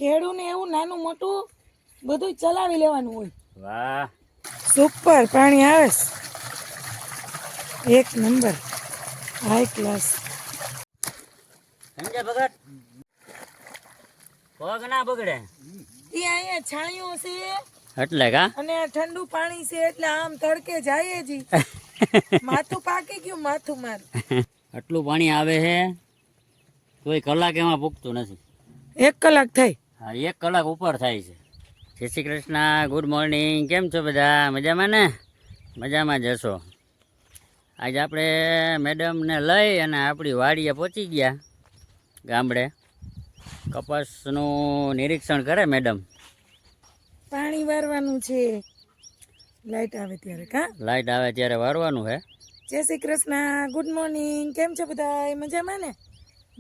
ખેડૂને એવું નાનું મોટું બધું ચલાવી લેવાનું હોય. વાહ, સુપર પાણી આવે છે. એક નંબર, હાઈ ક્લાસ. સંજય ભગત પગ ના બગડે એ અહીંયા છાંયો છે એટલે કા અને આ ઠંડુ પાણી છે એટલે આમ તડકે જાય જી. માથું પાકી ગયું માથું મારું. આટલું પાણી આવે છે તોય કલાક એમાં પૂગતું નથી. 1 કલાક થઈ. હા, 1 કલાક ઉપર થાય છે. જય શ્રી કૃષ્ણ, ગુડ મોર્નિંગ. કેમ છો બધા? મજામાં ને? મજામાં જ હશો. આજે આપણે મેડમને લઈ અને આપણી વાડીએ પહોંચી ગયા ગામડે. કપાસનું નિરીક્ષણ કરે મેડમ. પાણી વારવાનું છે લાઈટ આવે ત્યારે. કા લાઈટ આવે ત્યારે વારવાનું છે. જય શ્રી કૃષ્ણ, ગુડ મોર્નિંગ. કેમ છો બધા? મજામાં ને?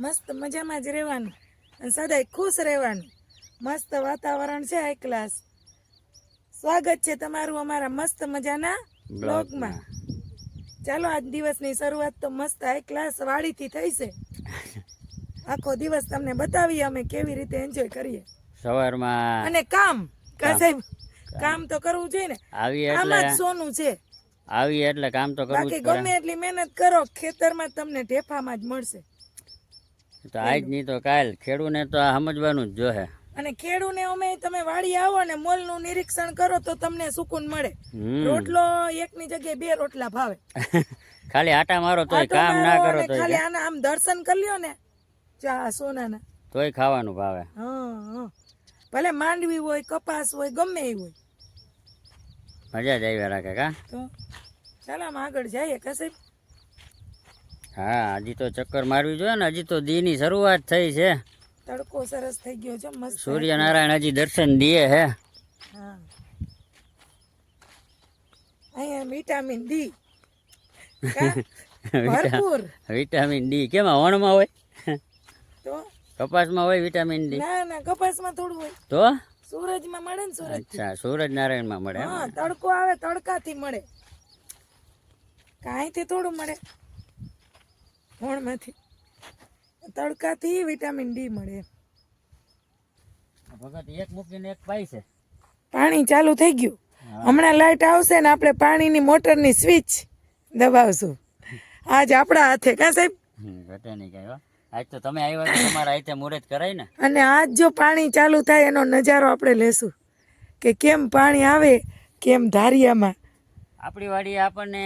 મસ્ત મજામાં જ રહેવાનું અને સદાય ખુશ રહેવાનું. મસ્ત વાતાવરણ છે, હાઈ ક્લાસ. સ્વાગત છે તમારું અમારા મસ્ત મજાના બ્લોગમાં. ચાલો આજ દિવસની શરૂઆત તો મસ્ત હાઈ ક્લાસ વાડીથી થઈ છે. આખો દિવસ તમને બતાવીએ અમે કેવી રીતે એન્જોય કરીએ. સવારમાં અને કામ સાહેબ કામ તો કરવું જોઈએ ને. આવી આમાં જ એટલે સોનું છે. આવી એટલે કામ તો કરવું જ બાકી પડે. ગમે એટલી મહેનત કરો ખેતરમાં તમને ઢેફામાં જ મળશે. તો આજ નહીં તો કાલ ખેડૂને તો આ સમજવાનું જ જોહે. અને ખેડૂને અમે તમે વાડી આવો ને મોલનું નિરીક્ષણ કરો તો તમને સુકૂન મળે. હમ. રોટલો એકની જગ્યાએ 2 રોટલા ભાવે. ખાલી આટા મારો તોય આટો કામ ના મારો કરો અને તોય ખાલી આના આમ દર્શન કરી લ્યો ને ચા સોનાના. તોય ખાવાનું ભાવે. હા, ભલે માંડવી હોય કપાસ હોય ગમે એ હોય. મજા જ આવ્યા રાખે કા. તો ચાલો આમ આગળ જઈએ કશે. હા, હજી તો ચક્કર મારવી જોઈએ ને. હજી તો દીની શરૂઆત થઈ છે. તડકો સરસ થઈ ગયો છે મસ્ત. સૂર્યનારાયણ હજી દર્શન દીએ હે. હા, અહીંયા વિટામિન ડી ભરપૂર. વિટામિન ડી કેમાં ઓણમાં હોય? તો કપાસમાં હોય વિટામિન ડી? ના ના, કપાસમાં થોડું હોય. તો સૂરજમાં મળે ને. સૂરજ. અચ્છા, સૂરજનારાયણમાં મળે. હા, તડકો આવે તડકાથી મળે. કાંઈથી થોડું મળે હોણમાંથી. તડકાથી વિટામિન ડી મળે. ભગત એક મૂકીને એક પાય છે. પાણી ચાલુ થઈ ગયું. હમણાં લાઈટ આવશે ને આપણે પાણીની મોટરની સ્વિચ દબાવશું. આજ આપણા હાથે. કા સાહેબ? ઘટે નહીં કઈ. આજ તો તમે આવ્યા તો તમારા હાથે મુહૂર્ત કરાય ને. અને આજ જો પાણી ચાલુ થાય એનો નજારો આપણે લેશું કે કેમ પાણી આવે, કેમ ધારિયામાં આપણી વાડી આપણને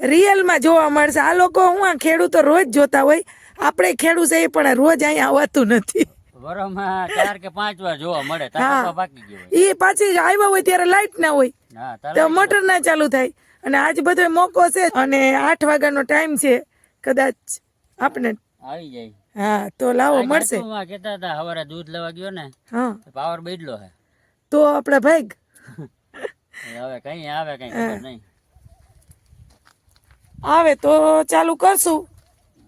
રિયલમાં જોવા મળશે. આ લોકો હું આ ખેડૂતો રોજ જોતા હોય. આપણે ખેડૂત છે પણ રોજ અહીંયા આવતું નથી. વરમાં 4 કે 5 વાર જોવા મળે. હા, તાપા પાકી ગયો હોય. એ પાછી આવ્યા હોય ત્યારે લાઈટ ના હોય હા, તો મોટર ના ચાલુ થાય. અને આજ બધો મોકો છે અને 8 વાગ્યાનો ટાઈમ છે. કદાચ આપણે આવી જાય. હા તો લાવો મળશે. કેતા હતા સવારે દૂધ લેવા ગયો ને. હા, પાવર બદલો હે. તો આપણે ભાઈ હવે કઈ આવે કઈ ખબર નહીં. આવે તો ચાલુ કરશું.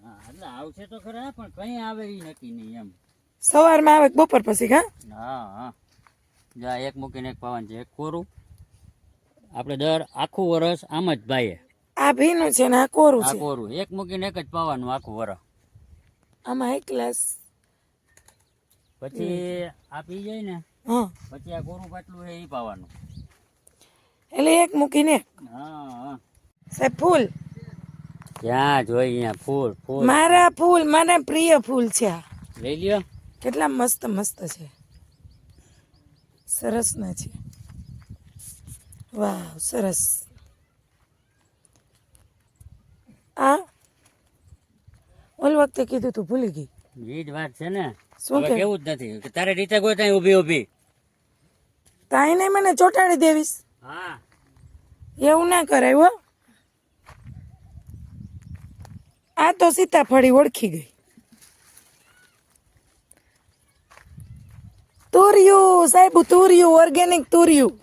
હા, એટલે આવશે તો ખરા પણ કઈ આવે એ નક્કી નહીં એમ. સવારમાં આવે કે બપોર પછી. હા હા, જા એક મૂકીને એક પાવાનું છે. એક કોરું આપણે દર આખું વરસ આમ જ ભાઈએ. આ ભીનું છે ને આ કોરું આ છે. કોરું એક મૂકીને એક જ પાવાનું આખું વરસ. આમાં હાઈ ક્લાસ. પછી આ પી જાય ને હા, પછી આ કોરું પાટલું છે એ પાવાનું. એટલે એક મૂકીને. હા હા, સાહેબ ફૂલ ત્યાં જોઈ અહીંયા ફૂલ ફૂલ. મારા ફૂલ મને પ્રિય ફૂલ છે આ. લઈ લ્યો. કેટલા મસ્ત મસ્ત છે. સરસ ના છે. વાહ, સરસ. આ ઓલ વખતે કીધું તું ભૂલી ગઈ. એ જ વાત છે ને. શું હવે કે કેવું જ નથી કે તારે રીતે કોઈ ત્યાં ઊભી ઊભી. તાઈ નહીં મને ચોટાડી દેવીશ. હા, એવું ના કરાય હો. આ તો સીતાફળી ઓળખી ગઈ. તુરિયું સાહેબ, તુરિયું ઓર્ગેનિક તુરિયું.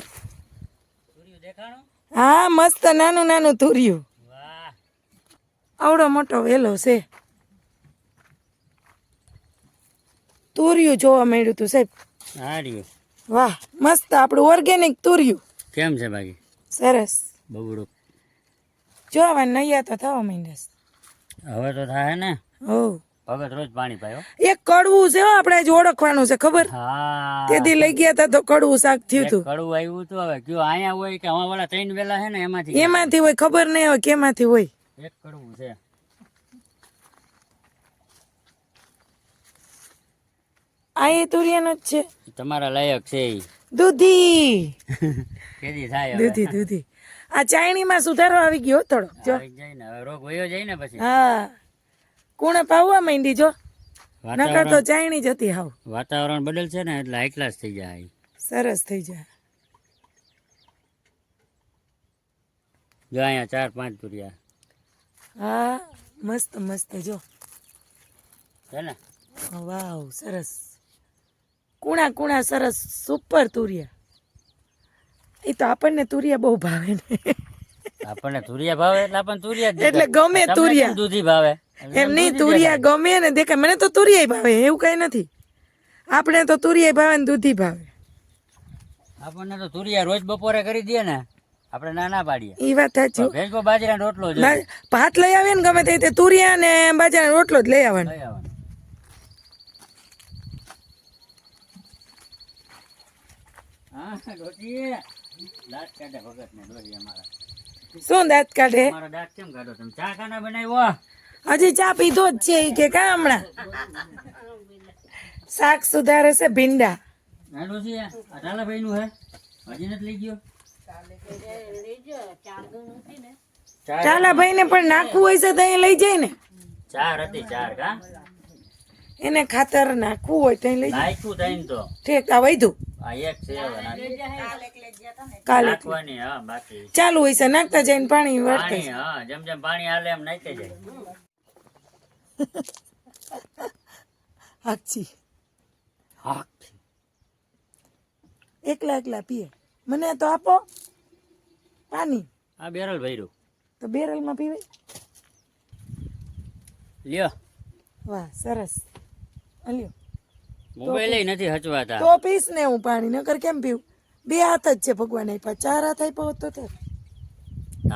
દેખાણું. હા, મસ્ત નાનું નાનું તુરિયું. વાહ, આવડો મોટો વેલો છે. તુરિયું જોવા મળ્યું તું સાહેબ. સારી. વાહ, મસ્ત આપણું ઓર્ગેનિક તુરિયું. કેમ છે બાકી? સરસ. બબડું જોવા નૈયા તો થવા માંડ્યા. હવે તો થાય ને. હો, ભગત રોજ પાણી પાયો. એક કડવું છે હો, આપણે આજે ઓળખવાનું છે ખબર. હા તેથી લઈ ગયા તા તો કડવું શાક થયું એક હતું. કડવું આવ્યું હતું. હવે કયો અહીંયા હોય કે અમારા વાળા 3 વેલા છે ને એમાંથી એમાંથી હોય ખબર નહીં હોય કેમાંથી હોય. એક કડવું છે. આ એ તુરિયાનો જ છે. તમારા લાયક છે ઈ. દૂધી કેદી થાય હવે? દૂધી દૂધી. આ ચાયણીમાં સુધારો આવી ગયો હો થોડો જો. આવી જાય ને હવે રોગ વયો જાય ને પછી. હા કુણે પાવવા માંડી જો. નકર તો વાતાવરણ ચાયણી જ હતી હાવ. વાતાવરણ બદલશે ને એટલે હાઈ ક્લાસ થઈ જાય. સરસ થઈ જાય. જો અહીંયા 4-5 તુરિયા હા મસ્ત મસ્ત જો. છે ને. વાવ સરસ. કુણા કુણા સરસ સુપર તુરિયા. એ તો આપણને તુરિયા બહુ ભાવે ને. આપણને તુરિયા ભાવે એટલે આપણને તુરિયા જ એટલે દેખાય. ગમે તમને તુરિયા. કેમ દૂધી ભાવે? એમ નહીં તુરિયા ગમે ને દેખાય. મને તો તુરિયા ભાવે એવું કઈ નથી. આપણે તો તુરિયા ભાવે ને દૂધી ભાવે. આપણને તો તુરિયા રોજ બપોરે કરી દે ને આપણે ના પાડીએ. એ વાત સાચી. ભેજકો બાજરાનો રોટલો જોઈએ. ભાત લઈ આવે ને ગમે તે તુરિયા ને બાજરાનો રોટલો જ લઈ આવવાનો. લઈ આવવાનો. હા ડોશી દાંત કાઢે ભગત ને ડોશી અમારા. શું દાંત કાઢે? તમારો દાંત કેમ કાઢો તમે? ચા ખાના બનાવ્યો? હજી ચા પીધો જ છે ઈ કે કા હમણાં શાક સુધારે છે ભીંડા. ના ડોશી આ ઢાલાભાઈ નું હે હજી નથી લઈ ગયો. ચાલા ભાઈ ને પણ નાખવું હોય છે તો અહીં લઈ જાય ને. 4 હતી 4 કા એને ખાતર નાખવું હોય તો અહીં લઈ જાય. નાખ્યું તઈને તો ઠીક આ વૈધું આ એક છે હવે કાલે નાખવાની. હા બાકી ચાલુ હોય છે નાખતા જઈને પાણી વાળતા પાણી. હા જેમ જેમ પાણી હાલે એમ નાખી જાય. હાચી. હા એકલા એકલા પીએ. મને તો આપો પાણી. આ બેરલ ભર્યું તો બેરલમાં પીવે. લ્યો. વાહ સરસ. અલ્યો મોબાઈલ નથી હચવાતા. તો પીસ ને હું પાણી નકર કેમ પીવું. 2 હાથ જ છે ભગવાન આપ્યા. 4 હાથ આપ્યા હોત તો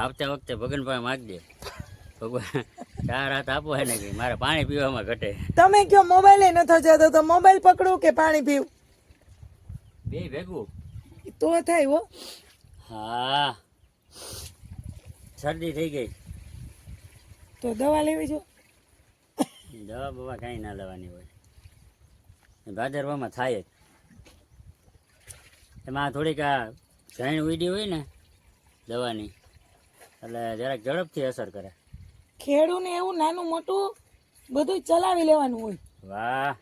આવતા વખતે ભગન પાસે માગજે. ભગવાન 4 હાથ આપો હે ને કે મારે પાણી પીવામાં ઘટે. તમે કયો મોબાઈલ નતો જતો તો મોબાઈલ પકડું કે પાણી પીવું? બે ભેગું તો થાય હો. હા શરદી થઈ ગઈ. તો દવા લેવી જો. દવા બવા કાંઈ ના લેવાની હોય. ભાદરવામાં થાય જ. એમાં થોડીક આ ઝાઈણ ઉડી હોય ને દવાની એટલે જરાક ઝડપથી અસર કરે. ખેડૂને એવું નાનું મોટું બધું ચલાવી લેવાનું હોય. વાહ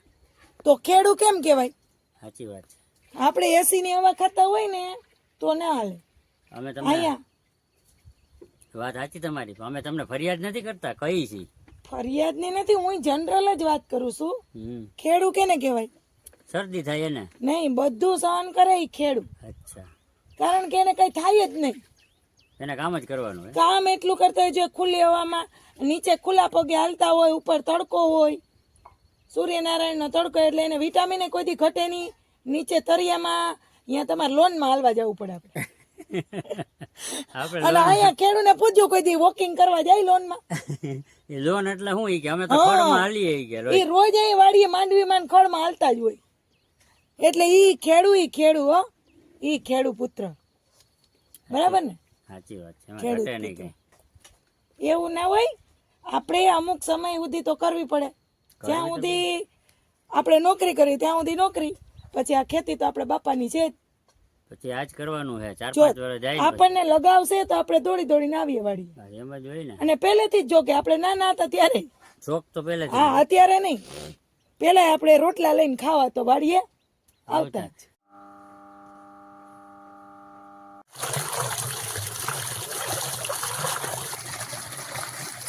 તો ખેડૂ કેમ કહેવાય? સાચી વાત છે. આપણે એસી ની હવા ખાતા હોય ને તો ના હાલે. અમે તમને અહીંયા વાત સાચી તમારી. અમે તમને ફરિયાદ નથી કરતા, કહી છીએ. ફરિયાદ ની નથી, હું જનરલ જ વાત કરું છું. હમ ખેડૂ કેને કહેવાય? શરદી થાય એને. નહીં, બધું સહન કરે ઈ ખેડૂ. અચ્છા કારણ કે એને કઈ થાય જ નહીં. એને કામ જ કરવાનું હોય. કામ એટલું કરતા હોય જો ખુલ્લી હવામાં નીચે ખુલ્લા પગે હાલતા હોય, ઉપર તડકો હોય, સૂર્યનારાયણ નો તડકો એટલે એને વિટામિન કોઈ દી ઘટે નહીં. નીચે તરિયામાં અહીંયા તમારે લોનમાં હાલવા જવું પડે આપણે. આપણે અને અહીંયા ખેડૂને પૂછ્યું કોઈ દી વોકિંગ કરવા જાય લોનમાં? એ લોન એટલે શું ઈ કે અમે તો ખડમાં હાલીએ ઈ કે રોજ. એ રોજ અહીં વાડીએ માંડવીમાં ખડમાં હાલતા જ હોય. એટલે ઈ ખેડૂ હો, ઈ ખેડૂ પુત્ર. બરાબર ને? સાચી વાત છે. એમાં ખેડૂત ઘટે નહીં કઈ. એવું ના હોય. આપણે અમુક સમય સુધી તો કરવી પડે. જ્યાં સુધી આપણે નોકરી કરી ત્યાં સુધી નોકરી, પછી આ ખેતી તો આપણે બાપાની છે જ. પછી આજ કરવાનું છે. 4-5 જો વર્ષ જાય ને આપણને લગાવશે તો આપણે દોડી દોડીને આવીએ વાડીએ. પછી. એમ જ હોય ને. અને પહેલેથી જ જો કે આપણે નાના હતા ત્યારે. શોખ તો પહેલેથી હા અત્યારે નહીં. પેલા આપણે રોટલા લઈને ખાવા તો વાડીએ આવતા. આવતા જ.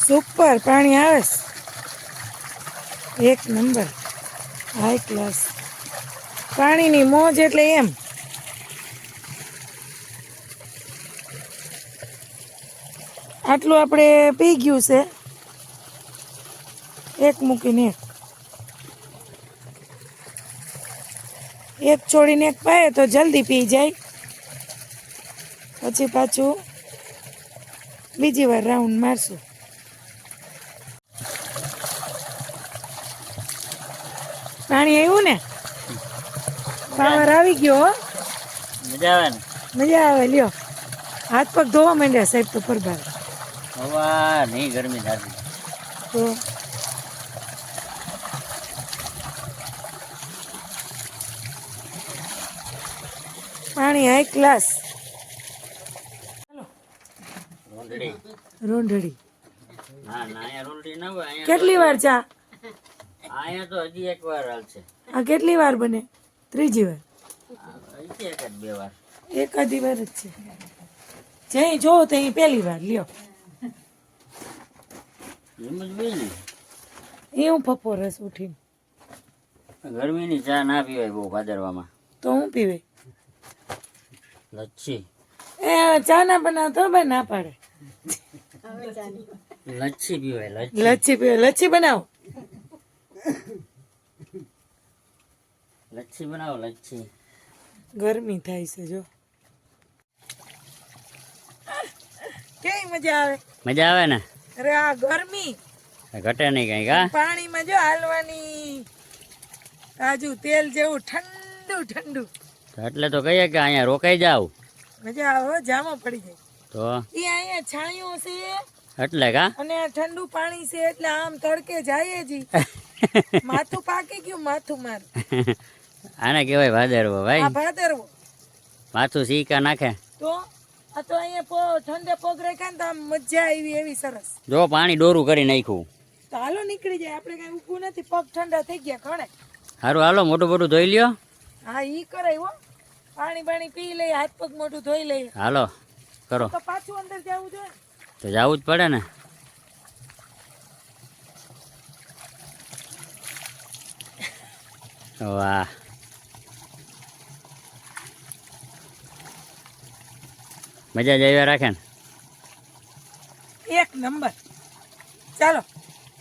સુપર પાણી આવે છે. એક નંબર હાઈ ક્લાસ પાણીની મોજ એટલે એમ. આટલું આપણે પી ગયું છે. એક મૂકીને એક છોડીને એક પાય તો જલ્દી પી જાય. પછી પાછું બીજી વાર રાઉન્ડ મારશું. પાણી આવ્યું ને પાવર આવી ગયો હો. મજા આવે ને મજા આવે લ્યો હાથ પગ ધોવા માંડ્યા સાહેબ તો પરબાર હવા નહીં ગરમી થતી તો પાણી હાઈ ક્લાસ રોંદડી રોંઢડી ના ના અહીંયા રોંદડી ના હોય અહીંયા કેટલી વાર ચા અહીંયા તો હજી એક વાર હાલશે આ કેટલી વાર બને ત્રીજી વાર હજી એક જ બે વાર એકાદી વાર જ છે જઈ જો તો અહીં પહેલી વાર લ્યો એમ જ હોય ને એ હું ફપો રસ ઉઠીને ગરમીની ચા ના પીવાય બહુ ભાદરવામાં તો હું પીવે લચ્છી એ ચા ના બનાવતો ભાઈ ના પાડે લચ્છી પીવાય લચ્છી લચ્છી પીવે લચ્છી બનાવો લચ્છી બનાવો લચ્છી ગરમી થાય છે જો કેવી મજા આવે મજા આવે ને અરે આ ગરમી ઘટે નહીં કઈ કા પાણીમાં જો હાલવાની તાજું તેલ જેવું ઠંડુ ઠંડુ એટલે તો કહીએ કે અહીંયા રોકાઈ જાવ મજા આવે હો, જામો પડી જાય તો એ અહીંયા છાંયો છે એટલે કા અને આ ઠંડુ પાણી છે એટલે આમ તડકે જાય જ ઈ. માથું પાકી ગયું માથું મારું આને કહેવાય ભાદરવો આ ભાઈ ભાદરવો માથું સીકા નાખે તો આ તો અહીંયા ઠંડે પગ રાખ્યા ને તો આમ મજા આવી એવી સરસ જો પાણી ડોરું કરી નાખ્યું તો હાલો નીકળી જાય આપણે કઈ ઊભું નથી પગ ઠંડા થઈ ગયા ઘણે સારું હાલો મોટું મોટું ધોઈ લ્યો હા ઈ કરાય હો પાણી પાણી પી લઈએ હાથ પગ મોઢું ધોઈ લઈએ હાલો કરો તો પાછું અંદર જવું જોઈએ ને. તો જવું જ પડે ને વાહ મજા જ આવ્યા રાખે ને એક નંબર ચાલો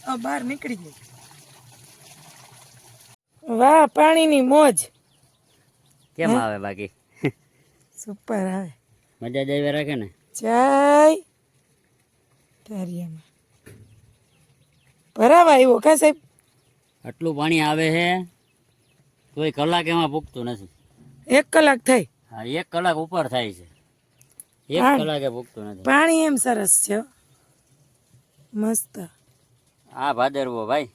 હવે બહાર નીકળી જઈએ વાહ પાણીની મોજ કેમ આવે બાકી સુપર આવે મજા જ આવ્યા રાખે ને જય ધારિયામાં ભરાવા આવ્યો કા સાહેબ આટલું પાણી આવે છે તોય કલાક એમાં પૂગતું નથી 1 કલાક થઈ હા 1 કલાક ઉપર થાય છે 1 હા. કલાકે પૂગતું નથી પાણી એમ સરસ છે હો. મસ્ત આ ભાદરવો ભાઈ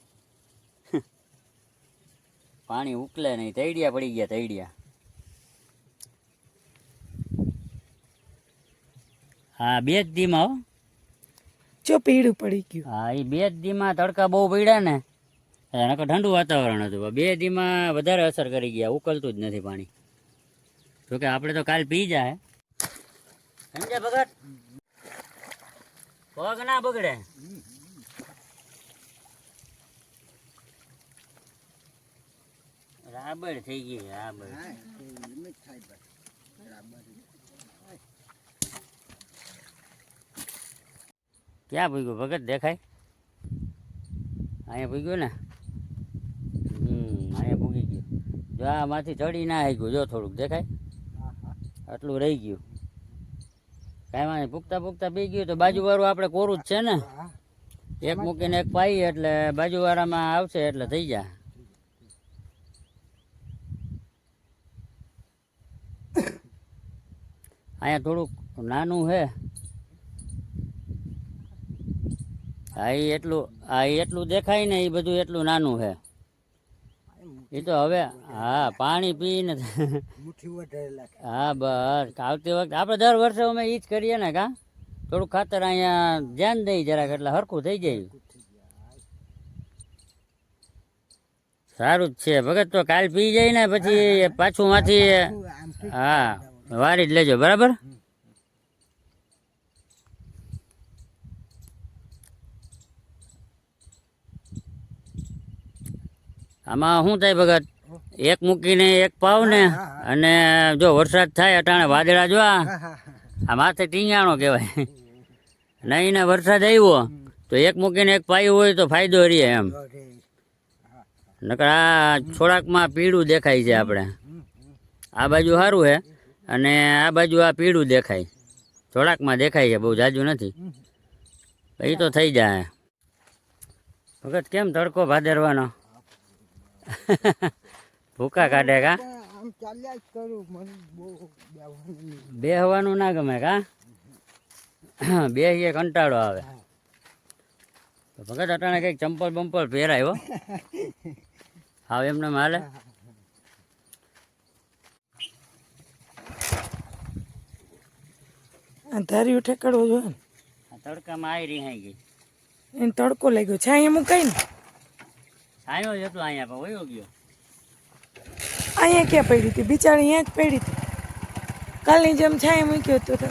પાણી ઉકલે નહીં તૈડિયા પડી ગયા તૈડિયા હા 2 જ દીમાં હો જો પીળું પડી ગયું હા એ 2 જ દીમાં તડકા બહુ પડ્યા ને નકર ઠંડુ વાતાવરણ હતું 2 દીમાં વધારે અસર કરી ગયા ઉકલતું જ નથી પાણી જોકે આપણે તો કાલ પી જાય સમજ્યા ભગત પગ ના બગડે રાબડ થઈ ગઈ રાબડ ક્યાં ભૂગ્યું ભગત દેખાય અહીંયા ભૂગ્યું ને અહીંયા ભૂગી ગયું જો આમાંથી ચડી ના આવી ગયું જો થોડુંક દેખાય આટલું રહી ગયું કાંઈ વાંધો નહીં પૂગતા પૂગતા પી ગયું તો બાજુવાળું આપણે કોરું જ છે ને એક મૂકીને એક પાઈ એટલે બાજુવાળામાં આવશે એટલે થઈ જાય અહીંયા થોડુંક નાનું છે હા એ એટલું દેખાય ને એ બધું એટલું નાનું છે એ તો હવે હા પાણી પીને હા બસ આવતી વખતે આપણે દર વર્ષે અમે એ જ કરીએ ને કા થોડુંક ખાતર અહીંયા ધ્યાન દઈ જરાક એટલે હરખું થઈ જાય સારું જ છે ભગત તો કાલ પી જાય ને પછી પાછું માંથી હા વારી જ લેજો બરાબર આમાં શું થાય ભગત એક મૂકીને એક પાવ ને અને જો વરસાદ થાય અટાણે વાદળા જો આ માથે ટીંગાણો કહેવાય નહીં ને વરસાદ આવ્યો તો એક મૂકીને એક પાયું હોય તો ફાયદો રહે એમ નકર આ થોડાકમાં પીળું દેખાય છે આપણે આ બાજુ સારું છે અને આ બાજુ આ પીળું દેખાય થોડાકમાં દેખાય છે બહુ જાજુ નથી એ તો થઈ જાય ભગત કેમ તડકો ભાદરવાનો ભૂકા કાઢે કા આમ ચાલ્યા જ કરું મને બહુ બેવાનું નહીં. બેહવાનું ના ગમે કા બેહીએ કંટાળો આવે તો ભગત અટાણે કંઈક ચંપલ બંપલ પહેરાય હો હા એમને હાલે આ ધાર્યું ઠેકાડવો જોઈએ ને આ તડકામાં આવી રિહાઈ ગઈ એને તડકો લાગ્યો છે અહીંયા મુકાય ને છાંયો જ હતો અહીંયા પણ વયો ગયો અહીંયા ક્યાં પડી હતી બિચારી અહીંયા જ પડી હતી કાલની જેમ છાંય મૂક્યો હતો તો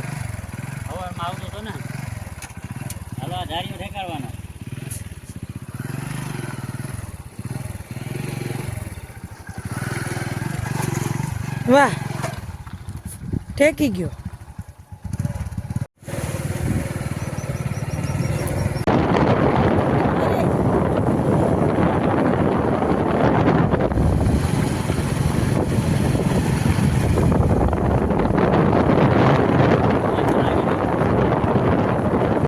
સવારમાં આવતો હતો ને હાલો આ ધારીઓ ઠેકાડવાનો વાહ ઠેકી ગયો